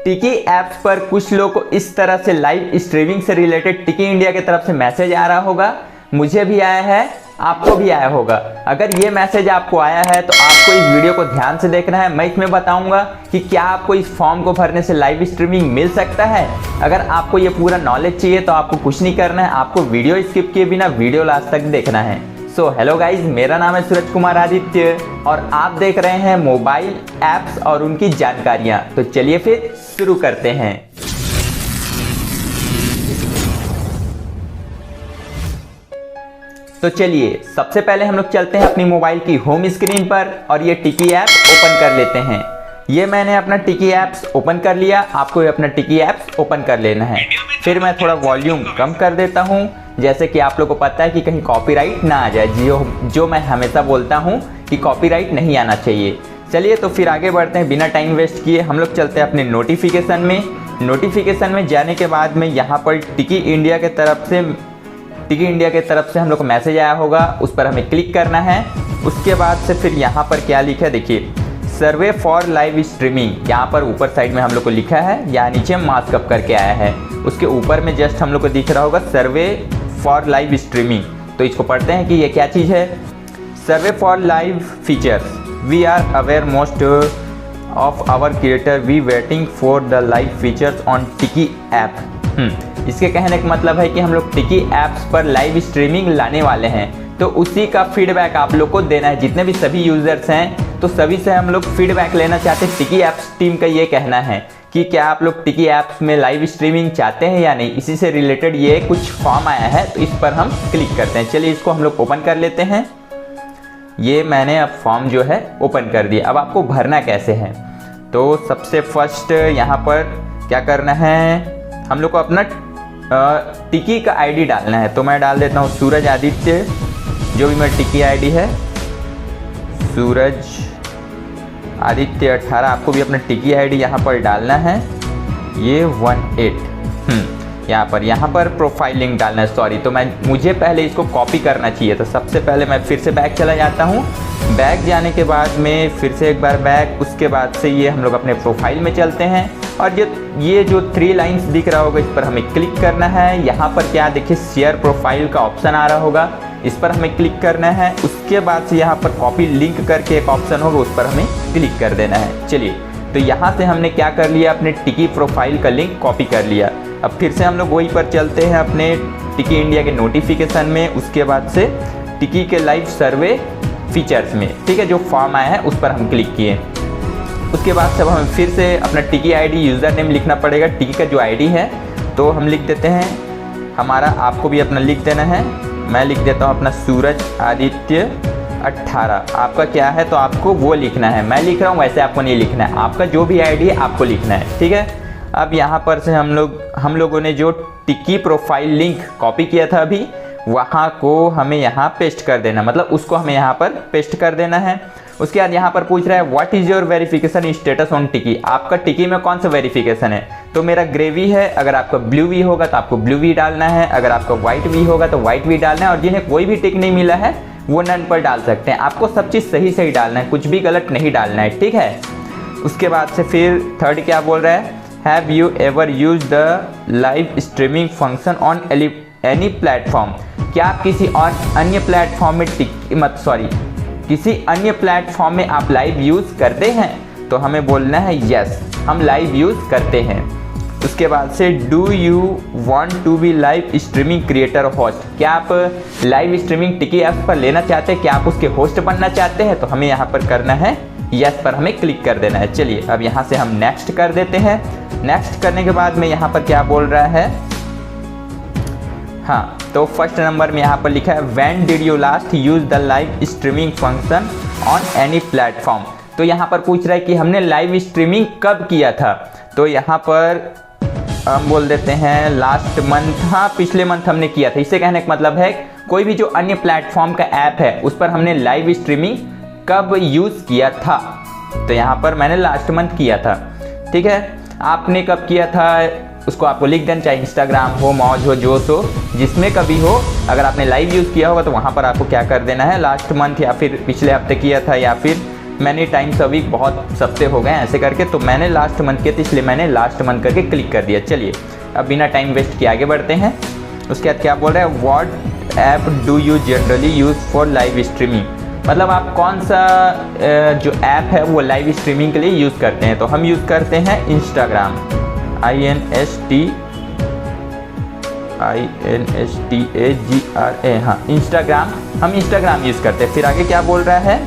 टिकी ऐप्स पर कुछ लोग को इस तरह से लाइव स्ट्रीमिंग से रिलेटेड टिकी इंडिया की तरफ से मैसेज आ रहा होगा। मुझे भी आया है, आपको भी आया होगा। अगर ये मैसेज आपको आया है तो आपको इस वीडियो को ध्यान से देखना है। मैं इसमें बताऊंगा कि क्या आपको इस फॉर्म को भरने से लाइव स्ट्रीमिंग मिल सकता है। अगर आपको ये पूरा नॉलेज चाहिए तो आपको कुछ नहीं करना है, आपको वीडियो स्किप किए बिना वीडियो लास्ट तक देखना है। सो हेलो गाइज, मेरा नाम है सूरज कुमार आदित्य और आप देख रहे हैं मोबाइल ऐप्स और उनकी जानकारियां। तो चलिए फिर शुरू करते हैं। तो चलिए सबसे पहले हम लोग चलते हैं अपनी मोबाइल की होम स्क्रीन पर और ये टिकी ऐप ओपन कर लेते हैं। ये मैंने अपना टिकी ऐप्स ओपन कर लिया, आपको अपना टिकी ऐप्स ओपन कर लेना है। फिर मैं थोड़ा वॉल्यूम कम कर देता हूँ, जैसे कि आप लोगों को पता है कि कहीं कॉपीराइट ना आ जाए, जो मैं हमेशा बोलता हूँ कि कॉपीराइट नहीं आना चाहिए। चलिए तो फिर आगे बढ़ते हैं, बिना टाइम वेस्ट किए हम लोग चलते हैं अपने नोटिफिकेशन में। नोटिफिकेशन में जाने के बाद में यहाँ पर टिकी इंडिया की तरफ से हम लोग को मैसेज आया होगा, उस पर हमें क्लिक करना है। उसके बाद से फिर यहाँ पर क्या लिखा है देखिए, सर्वे फॉर लाइव स्ट्रीमिंग। यहाँ पर ऊपर साइड में हम लोग को लिखा है, यहाँ नीचे मार्कअप करके आया है, उसके ऊपर में जस्ट हम लोग को दिख रहा होगा सर्वे फॉर लाइव स्ट्रीमिंग। तो इसको पढ़ते हैं कि ये क्या चीज़ है। Survey for live features, we are aware most of our creator, we waiting for the live features on Tiki app. इसके कहने का मतलब है कि हम लोग टिकी ऐप्स पर लाइव स्ट्रीमिंग लाने वाले हैं, तो उसी का फीडबैक आप लोग को देना है। जितने भी सभी यूजर्स हैं तो सभी से हम लोग फीडबैक लेना चाहते हैं। टिकी ऐप्स टीम का ये कहना है कि क्या आप लोग टिकी ऐप्स में लाइव स्ट्रीमिंग चाहते हैं या नहीं। इसी से रिलेटेड ये कुछ फॉर्म आया है, तो इस पर हम क्लिक करते हैं। चलिए इसको हम लोग ओपन कर लेते हैं। ये मैंने अब फॉर्म जो है ओपन कर दिया। अब आपको भरना कैसे है, तो सबसे फर्स्ट यहाँ पर क्या करना है, हम लोग को अपना टिकी का आईडी डालना है। तो मैं डाल देता हूँ सूरज आदित्य, जो भी मेरा टिकी आईडी है सूरज आदित्य 18। आपको भी अपना टिकी आईडी यहाँ पर डालना है, ये 18। यहाँ पर प्रोफाइल लिंक डालना है। सॉरी, तो मुझे पहले इसको कॉपी करना चाहिए। तो सबसे पहले मैं फिर से बैक चला जाता हूँ। बैक जाने के बाद में फिर से एक बार बैक, उसके बाद से ये हम लोग अपने प्रोफाइल में चलते हैं और ये जो 3 लाइंस दिख रहा होगा इस पर हमें क्लिक करना है। यहाँ पर क्या देखिए, शेयर प्रोफाइल का ऑप्शन आ रहा होगा, इस पर हमें क्लिक करना है। उसके बाद से यहाँ पर कॉपी लिंक करके एक ऑप्शन होगा, उस पर हमें क्लिक कर देना है। चलिए तो यहाँ से हमने क्या कर लिया, अपने टिकी प्रोफाइल का लिंक कॉपी कर लिया। अब फिर से हम लोग वही पर चलते हैं अपने टिकी इंडिया के नोटिफिकेशन में, उसके बाद से टिकी के लाइव सर्वे फीचर्स में, ठीक है, जो फॉर्म आया है उस पर हम क्लिक किए। उसके बाद से हमें फिर से अपना टिकी आईडी यूज़र नेम लिखना पड़ेगा। टिकी का जो आईडी है तो हम लिख देते हैं हमारा, आपको भी अपना लिख देना है। मैं लिख देता हूँ अपना सूरज आदित्य 18। आपका क्या है तो आपको वो लिखना है, मैं लिख रहा हूँ वैसे आपको नहीं लिखना है, आपका जो भी आईडी है आपको लिखना है, ठीक है। अब यहाँ पर से हम लोगों ने जो टिकी प्रोफाइल लिंक कॉपी किया था अभी, वहाँ को हमें यहाँ पेस्ट कर देना, मतलब उसको हमें यहाँ पर पेस्ट कर देना है। उसके बाद यहाँ पर पूछ रहा है what is your verification status on टिकी। आपका टिकी में कौन सा वेरिफिकेशन है, तो मेरा ग्रेवी है। अगर आपका ब्लू वी होगा तो आपको ब्लू वी डालना है, अगर आपका व्हाइट वी होगा तो व्हाइट वी डालना है, और जिन्हें कोई भी टिक नहीं मिला है वो नन पर डाल सकते हैं। आपको सब चीज़ सही सही डालना है, कुछ भी गलत नहीं डालना है, ठीक है। उसके बाद से फिर थर्ड क्या बोल रहा है, have you ever use the live streaming function on any platform. क्या आप किसी और अन्य प्लेटफॉर्म में किसी अन्य प्लेटफॉर्म में आप लाइव यूज़ करते हैं, तो हमें बोलना है यस, हम लाइव यूज़ करते हैं। उसके बाद से do you want to be live streaming creator host. क्या आप लाइव स्ट्रीमिंग टिकी ऐप पर लेना चाहते हैं, क्या आप उसके होस्ट बनना चाहते हैं, तो हमें यहाँ पर करना है यस पर हमें क्लिक कर देना है। चलिए अब यहाँ से हम नेक्स्ट कर देते हैं। नेक्स्ट करने के बाद में यहाँ पर क्या बोल रहा है, हाँ, तो फर्स्ट नंबर में यहाँ पर लिखा है when did you last use the live streaming function on any platform. तो यहाँ पर पूछ रहा है कि हमने लाइव स्ट्रीमिंग कब किया था, तो यहाँ पर हम बोल देते हैं लास्ट मंथ। हाँ, पिछले मंथ हमने किया था। इससे कहने का मतलब है कोई भी जो अन्य प्लेटफॉर्म का ऐप है उस पर हमने लाइव स्ट्रीमिंग कब यूज़ किया था, तो यहाँ पर मैंने लास्ट मंथ किया था, ठीक है। आपने कब किया था उसको आपको लिख देना, चाहे इंस्टाग्राम हो, मौज हो, जोश हो, जिसमें कभी हो। अगर आपने लाइव यूज़ किया होगा तो वहाँ पर आपको क्या कर देना है, लास्ट मंथ या फिर पिछले हफ्ते किया था या फिर मैनी टाइम्स अ वीक बहुत सप्ते हो गए ऐसे करके, तो मैंने लास्ट मंथ किया था इसलिए मैंने लास्ट मंथ करके क्लिक कर दिया। चलिए अब बिना टाइम वेस्ट किए आगे बढ़ते हैं। उसके बाद क्या बोल रहा है, what app do you generally use for live streaming, मतलब आप कौन सा जो ऐप है वो लाइव स्ट्रीमिंग के लिए यूज़ करते हैं। तो हम यूज़ करते हैं इंस्टाग्राम, INSTAGRA, हाँ इंस्टाग्राम, हम इंस्टाग्राम यूज़ करते हैं। फिर आगे क्या बोल रहा है,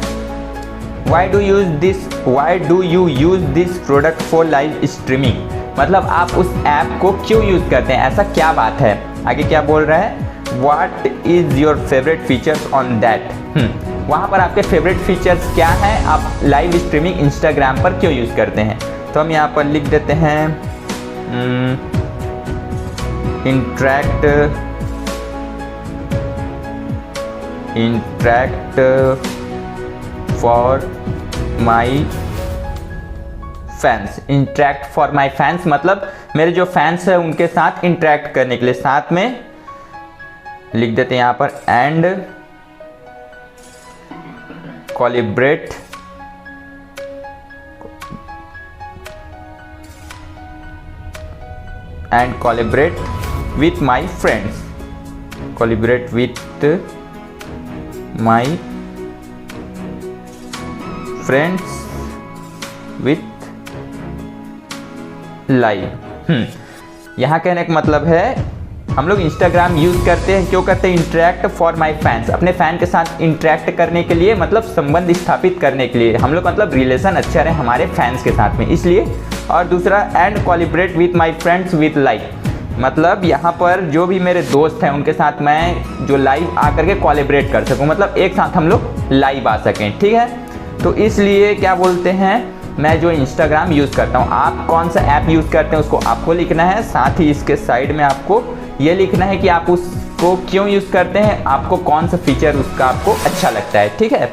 why do you use this product for live streaming, मतलब आप उस ऐप को क्यों यूज़ करते हैं, ऐसा क्या बात है। आगे क्या बोल रहा है, what is your favourite features on that, वहाँ पर आपके फेवरेट फीचर्स क्या हैं, आप लाइव स्ट्रीमिंग इंस्टाग्राम पर क्यों यूज़ करते हैं। तो हम यहाँ पर लिख देते हैं interact for my fans, interact for my fans मतलब मेरे जो फैंस हैं उनके साथ इंटरैक्ट करने के लिए, साथ में लिख देते हैं यहाँ पर and collaborate with my friends, collaborate with my friends with live. यहाँ कहने का मतलब है हम लोग इंस्टाग्राम यूज़ करते हैं, क्यों करते हैं, इंटरैक्ट फॉर माई फैंस, अपने फ़ैन के साथ इंटरैक्ट करने के लिए, मतलब संबंध स्थापित करने के लिए, हम लोग मतलब रिलेशन अच्छा रहे हमारे फैंस के साथ में, इसलिए। और दूसरा and collaborate with my friends with live, मतलब यहाँ पर जो भी मेरे दोस्त हैं उनके साथ मैं जो लाइव आकर के कोलैबोरेट कर सकूँ, मतलब एक साथ हम लोग लाइव आ सकें, ठीक है। तो इसलिए क्या बोलते हैं, मैं जो इंस्टाग्राम यूज़ करता हूँ, आप कौन सा ऐप यूज़ करते हैं उसको आपको लिखना है, साथ ही इसके साइड में आपको ये लिखना है कि आप उसको क्यों यूज़ करते हैं, आपको कौन सा फीचर उसका आपको अच्छा लगता है, ठीक है।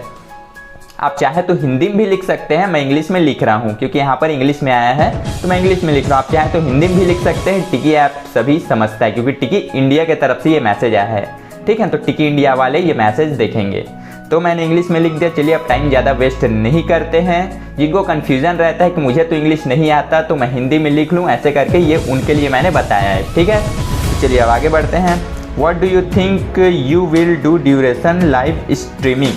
आप चाहे तो हिंदी में भी लिख सकते हैं, मैं इंग्लिश में लिख रहा हूँ क्योंकि यहाँ पर इंग्लिश में आया है तो मैं इंग्लिश में लिख रहा हूँ। आप चाहे तो हिंदी में भी लिख सकते हैं, टिकी ऐप सभी समझता है क्योंकि टिकी इंडिया की तरफ से ये मैसेज आया है, ठीक है। तो टिकी इंडिया वाले ये मैसेज देखेंगे, तो मैंने इंग्लिश में लिख दिया। चलिए अब टाइम ज़्यादा वेस्ट नहीं करते हैं, जिनको कन्फ्यूज़न रहता है कि मुझे तो इंग्लिश नहीं आता तो मैं हिंदी में लिख लूँ, ऐसे करके ये उनके लिए मैंने बताया है, ठीक है। चलिए अब आगे बढ़ते हैं। What do you think you will do duration live streaming,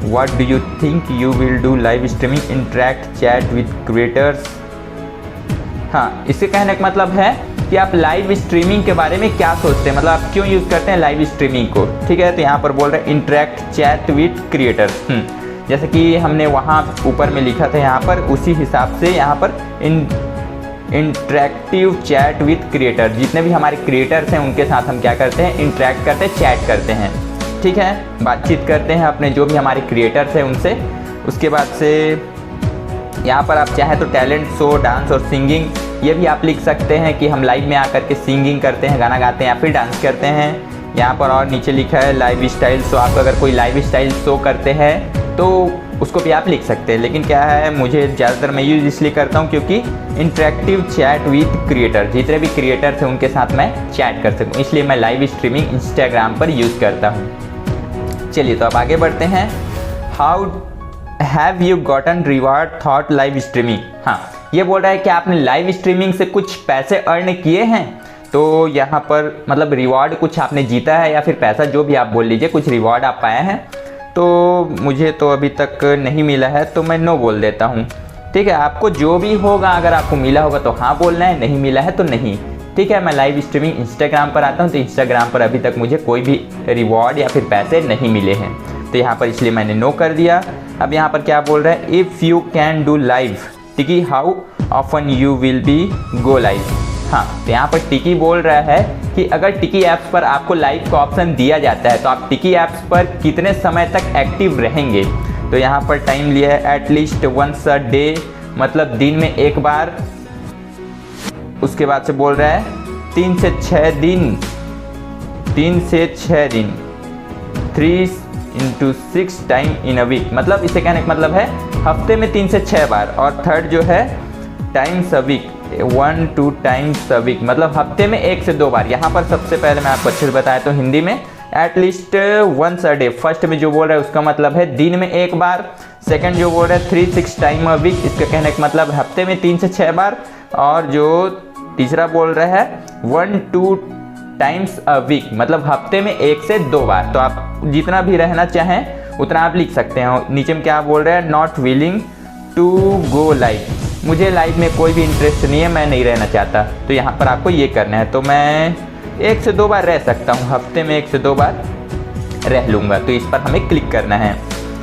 what do you think you will do live streaming, interact chat with creators. हाँ, इसके कहने का मतलब है कि आप लाइव स्ट्रीमिंग के बारे में क्या सोचते हैं, मतलब आप क्यों यूज़ करते हैं लाइव स्ट्रीमिंग को, ठीक है। तो यहाँ पर बोल रहे हैं इंटरैक्ट चैट विद क्रिएटर्स, जैसे कि हमने वहाँ ऊपर में लिखा था, यहाँ पर उसी हिसाब से यहाँ पर इंटरैक्टिव चैट विद क्रिएटर, जितने भी हमारे क्रिएटर्स हैं उनके साथ हम क्या करते हैं, इंटरैक्ट करते हैं, चैट करते हैं, ठीक है, बातचीत करते हैं अपने जो भी हमारे क्रिएटर्स हैं उनसे। उसके बाद से यहाँ पर आप चाहे तो टैलेंट शो, डांस और सिंगिंग, ये भी आप लिख सकते हैं कि हम लाइव में आकर के सिंगिंग करते हैं, गाना गाते हैं या फिर डांस करते हैं। यहाँ पर और नीचे लिखा है लाइव स्टाइल शो, आप अगर कोई लाइव स्टाइल शो करते हैं तो उसको भी आप लिख सकते हैं। लेकिन क्या है, मुझे ज़्यादातर मैं यूज़ इसलिए करता हूँ क्योंकि इंटरैक्टिव चैट विद क्रिएटर, जितने भी क्रिएटर्स हैं उनके साथ मैं चैट कर सकूँ, इसलिए मैं लाइव स्ट्रीमिंग इंस्टाग्राम पर यूज़ करता हूँ। चलिए तो अब आगे बढ़ते हैं। How have you gotten reward thought live streaming, हाँ ये बोल रहा है कि आपने लाइव स्ट्रीमिंग से कुछ पैसे अर्न किए हैं, तो यहाँ पर मतलब रिवॉर्ड कुछ आपने जीता है या फिर पैसा, जो भी आप बोल लीजिए, कुछ रिवॉर्ड आप पाए हैं। तो मुझे तो अभी तक नहीं मिला है तो मैं नो बोल देता हूँ, ठीक है। आपको जो भी होगा, अगर आपको मिला होगा तो हाँ बोलना है, नहीं मिला है तो नहीं, ठीक है। मैं लाइव स्ट्रीमिंग इंस्टाग्राम पर आता हूँ तो इंस्टाग्राम पर अभी तक मुझे कोई भी रिवॉर्ड या फिर पैसे नहीं मिले हैं, तो यहाँ पर इसलिए मैंने नो कर दिया। अब यहाँ पर क्या बोल रहा है, if you can do live टिकी how often you will be go live. हाँ, तो यहाँ पर टिकी बोल रहा है कि अगर टिकी ऐप्स पर आपको लाइव का ऑप्शन दिया जाता है तो आप टिकी ऐप्स पर कितने समय तक एक्टिव रहेंगे। तो यहाँ पर टाइम लिया है एटलीस्ट वंस अ डे, मतलब दिन में एक बार। उसके बाद से बोल रहा है 3 से 6 दिन, 3 into 6 time in a week, मतलब इसे कहने का मतलब है हफ्ते में 3 से 6 बार। और थर्ड जो है times a week, 1 to 2 times a week, मतलब हफ्ते में 1 से 2 बार। यहाँ पर सबसे पहले मैं आपको अच्छे से बताया तो हिंदी में at least once a day. First में जो बोल रहा है उसका मतलब है दिन में एक बार। सेकंड जो बोल रहा है 3-6 टाइम अ वीक, इसका कहने का मतलब हफ्ते में 3 से 6 बार। और जो तीसरा बोल रहा है 1-2 टाइम्स अ वीक, मतलब हफ्ते में 1 से 2 बार। तो आप जितना भी रहना चाहें उतना आप लिख सकते हैं। नीचे में क्या बोल रहा है, not willing to go live, मुझे लाइव में कोई भी इंटरेस्ट नहीं है, मैं नहीं रहना चाहता। तो यहाँ पर आपको ये करना है। तो मैं 1 से 2 बार रह सकता हूँ, हफ्ते में 1 से 2 बार रह लूँगा। तो इस पर हमें क्लिक करना है।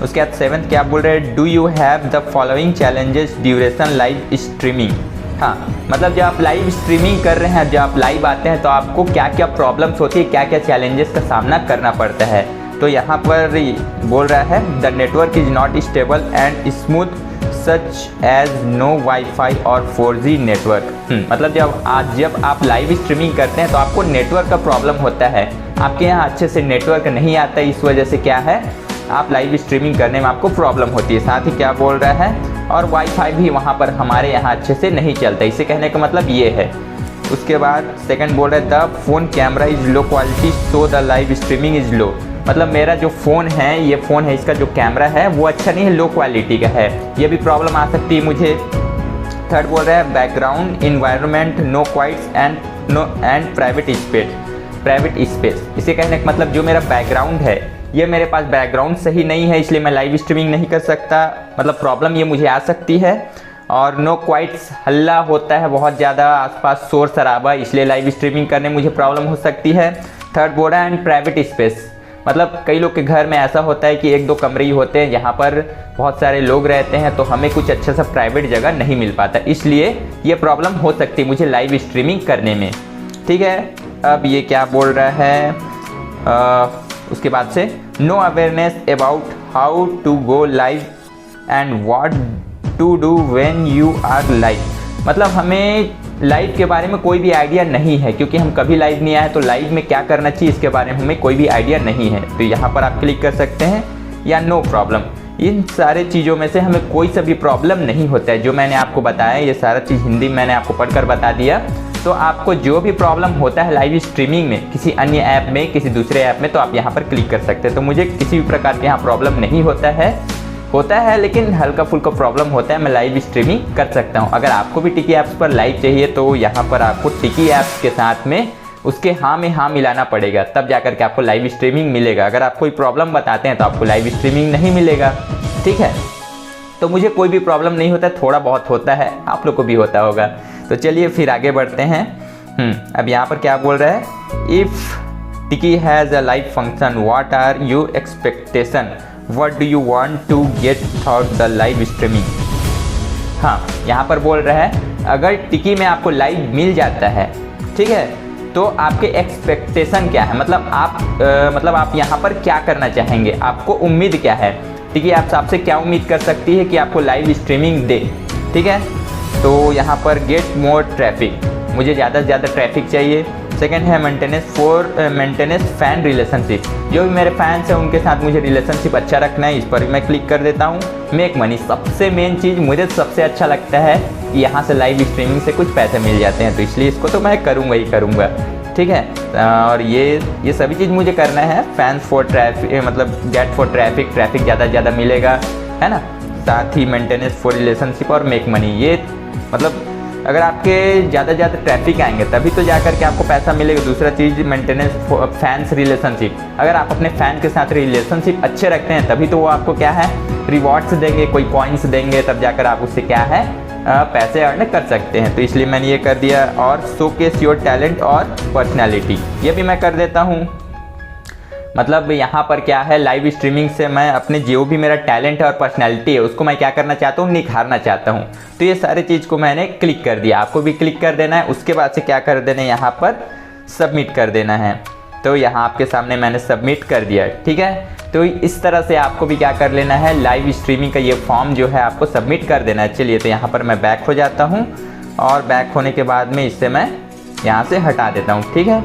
उसके बाद 7th क्या बोल रहे हैं, do you have the following challenges duration live streaming. हाँ, मतलब जब आप लाइव स्ट्रीमिंग कर रहे हैं, जब आप लाइव आते हैं तो आपको क्या क्या प्रॉब्लम्स होती है, क्या क्या चैलेंजेस का सामना करना पड़ता है। तो यहाँ पर बोल रहा है the network is not stable and smooth such as no wifi और 4G नेटवर्क। मतलब जब आप लाइव स्ट्रीमिंग करते हैं तो आपको नेटवर्क का प्रॉब्लम होता है, आपके यहाँ अच्छे से नेटवर्क नहीं आता है। इस वजह से क्या है, आप लाइव स्ट्रीमिंग करने में आपको प्रॉब्लम होती है। साथ ही क्या बोल रहा है, और वाईफाई भी वहाँ पर हमारे यहाँ अच्छे से नहीं चलता। इसे कहने का मतलब ये है। उसके बाद सेकंड बोल रहा है the phone camera is low quality so the live streaming is low, मतलब मेरा जो फ़ोन है, ये फ़ोन है, इसका जो कैमरा है वो अच्छा नहीं है, लो क्वालिटी का है, ये भी प्रॉब्लम आ सकती है मुझे। थर्ड बोल रहा है background environment no quiets and private space. इसे कहने का मतलब जो मेरा बैकग्राउंड है, ये मेरे पास बैकग्राउंड सही नहीं है, इसलिए मैं लाइव स्ट्रीमिंग नहीं कर सकता, मतलब प्रॉब्लम ये मुझे आ सकती है। और नो क्वाइट्स, हल्ला होता है बहुत ज़्यादा, आसपास शोर शराबा, इसलिए लाइव स्ट्रीमिंग करने मुझे प्रॉब्लम हो सकती है। थर्ड बोल रहा है एंड प्राइवेट स्पेस, मतलब कई लोग के घर में ऐसा होता है कि 1-2 कमरे ही होते हैं, यहाँ पर बहुत सारे लोग रहते हैं, तो हमें कुछ अच्छा सा प्राइवेट जगह नहीं मिल पाता, इसलिए ये प्रॉब्लम हो सकती है मुझे लाइव स्ट्रीमिंग करने में। ठीक है, अब ये क्या बोल रहा है, उसके बाद से no awareness about how to go live and what to do when you are live, मतलब हमें लाइव के बारे में कोई भी आइडिया नहीं है, क्योंकि हम कभी लाइव नहीं आए, तो लाइव में क्या करना चाहिए इसके बारे में हमें कोई भी आइडिया नहीं है। तो यहाँ पर आप क्लिक कर सकते हैं, या नो प्रॉब्लम। इन सारे चीज़ों में से हमें कोई सा भी प्रॉब्लम नहीं होता है। जो मैंने आपको बताया ये सारा चीज़ हिंदी में मैंने आपको पढ़कर बता दिया। तो आपको जो भी प्रॉब्लम होता है लाइव स्ट्रीमिंग में, किसी अन्य ऐप में, किसी दूसरे ऐप में, तो आप यहाँ पर क्लिक कर सकते हैं। तो मुझे किसी भी प्रकार के यहाँ प्रॉब्लम नहीं होता है, लेकिन हल्का फुल्का प्रॉब्लम होता है, मैं लाइव स्ट्रीमिंग कर सकता हूँ। अगर आपको भी टिकी ऐप्स पर लाइव चाहिए तो यहाँ पर आपको टिकी ऐप्स के साथ में उसके हाँ में हाँ मिलाना पड़ेगा, तब जाकर के आपको लाइव स्ट्रीमिंग मिलेगा। अगर आप कोई प्रॉब्लम बताते हैं तो आपको लाइव स्ट्रीमिंग नहीं मिलेगा। ठीक है, तो मुझे कोई भी प्रॉब्लम नहीं होता, थोड़ा बहुत होता है, आप लोग को भी होता होगा। तो चलिए फिर आगे बढ़ते हैं। अब यहाँ पर क्या बोल रहा है, if Tiki has a live function what are your expectation, what do you want to get through the live streaming. हाँ, यहाँ पर बोल रहा है अगर टिकी में आपको लाइव मिल जाता है, ठीक है, तो आपके एक्सपेक्टेशन क्या है, मतलब आप यहाँ पर क्या करना चाहेंगे, आपको उम्मीद क्या है, टिकी ऐप्स आपसे क्या उम्मीद कर सकती है कि आपको लाइव स्ट्रीमिंग दे। ठीक है, तो यहाँ पर गेट मोर ट्रैफिक, मुझे ज़्यादा से ज़्यादा ट्रैफिक चाहिए। सेकेंड है मेंटेनेंस फैन रिलेशनशिप, जो भी मेरे फैंस हैं उनके साथ मुझे रिलेशनशिप अच्छा रखना है, इस पर मैं क्लिक कर देता हूँ। मेक मनी, सबसे मेन चीज़ मुझे सबसे अच्छा लगता है कि यहाँ से लाइव स्ट्रीमिंग से कुछ पैसे मिल जाते हैं, तो इसलिए इसको तो मैं करूँगा ही करूँगा। ठीक है, और ये सभी चीज़ मुझे करना है। फैंस फॉर ट्रैफिक, मतलब गेट फॉर ट्रैफिक ज़्यादा से ज़्यादा मिलेगा, है ना। साथ ही मेंटेनेंस फॉर रिलेशनशिप और मेक मनी, ये मतलब अगर आपके ज़्यादा से ज़्यादा ट्रैफिक आएंगे तभी तो जाकर के आपको पैसा मिलेगा। दूसरा चीज़ मेंटेनेंस फैंस रिलेशनशिप, अगर आप अपने फ़ैन के साथ रिलेशनशिप अच्छे रखते हैं तभी तो वो आपको क्या है रिवॉर्ड्स देंगे, कोई कॉइन्स देंगे, तब जाकर आप उससे क्या है पैसे अर्न कर सकते हैं। तो इसलिए मैंने ये कर दिया। और शोकेस योर टैलेंट और पर्सनैलिटी, ये भी मैं कर देता हूँ। मतलब यहाँ पर क्या है, लाइव स्ट्रीमिंग से मैं अपने जो भी मेरा टैलेंट है और पर्सनैलिटी है उसको मैं क्या करना चाहता हूँ, निखारना चाहता हूँ। तो ये सारी चीज़ को मैंने क्लिक कर दिया, आपको भी क्लिक कर देना है। उसके बाद से क्या कर देना है, यहाँ पर सबमिट कर देना है। तो यहाँ आपके सामने मैंने सबमिट कर दिया। ठीक है, तो इस तरह से आपको भी क्या कर लेना है, लाइव स्ट्रीमिंग का ये फॉर्म जो है आपको सबमिट कर देना है। चलिए, तो यहाँ पर मैं बैक हो जाता हूँ, और बैक होने के बाद में इससे मैं यहाँ से हटा देता हूँ। ठीक है,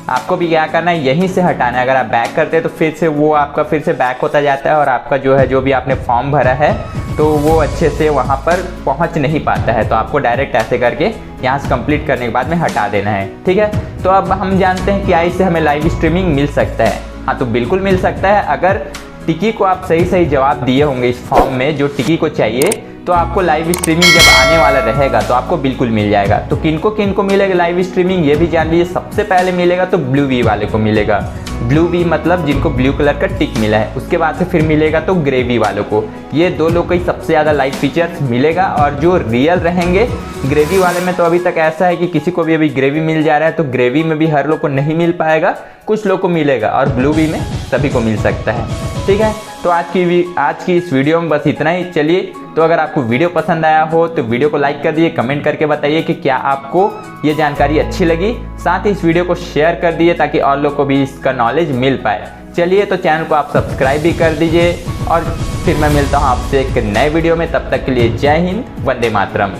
आपको भी क्या करना है, यहीं से हटाना है। अगर आप बैक करते हैं तो फिर से वो आपका फिर से बैक होता जाता है, और आपका जो भी आपने फॉर्म भरा है तो वो अच्छे से वहाँ पर पहुँच नहीं पाता है। तो आपको डायरेक्ट ऐसे करके यहाँ से कंप्लीट करने के बाद में हटा देना है। ठीक है, तो अब हम जानते हैं कि इससे हमें लाइव स्ट्रीमिंग मिल सकता है। हाँ तो बिल्कुल मिल सकता है। अगर टिकी को आप सही सही जवाब दिए होंगे इस फॉर्म में जो टिकी को चाहिए, तो आपको लाइव स्ट्रीमिंग जब आने वाला रहेगा तो आपको बिल्कुल मिल जाएगा। तो किनको मिलेगा लाइव स्ट्रीमिंग ये भी जान लीजिए। सबसे पहले मिलेगा तो ब्लू वी वाले को मिलेगा। ब्लू वी मतलब जिनको ब्लू कलर का टिक मिला है। उसके बाद से फिर मिलेगा तो ग्रे वी वालों को। ये दो लोग को ही सबसे ज़्यादा लाइव फीचर्स मिलेगा। और जो रियल रहेंगे ग्रेवी वाले में, तो अभी तक ऐसा है कि किसी को भी अभी ग्रेवी मिल जा रहा है, तो ग्रेवी में भी हर लोग को नहीं मिल पाएगा, कुछ लोग को मिलेगा, और ब्लू वी में सभी को मिल सकता है। ठीक है, तो आज की इस वीडियो में बस इतना ही। चलिए, तो अगर आपको वीडियो पसंद आया हो तो वीडियो को लाइक कर दिए, कमेंट करके बताइए कि क्या आपको ये जानकारी अच्छी लगी। साथ ही इस वीडियो को शेयर कर दिए ताकि और लोग को भी इसका नॉलेज मिल पाए। चलिए, तो चैनल को आप सब्सक्राइब भी कर दीजिए और फिर मैं मिलता हूँ आपसे एक नए वीडियो में। तब तक के लिए जय हिंद, वंदे मातरम।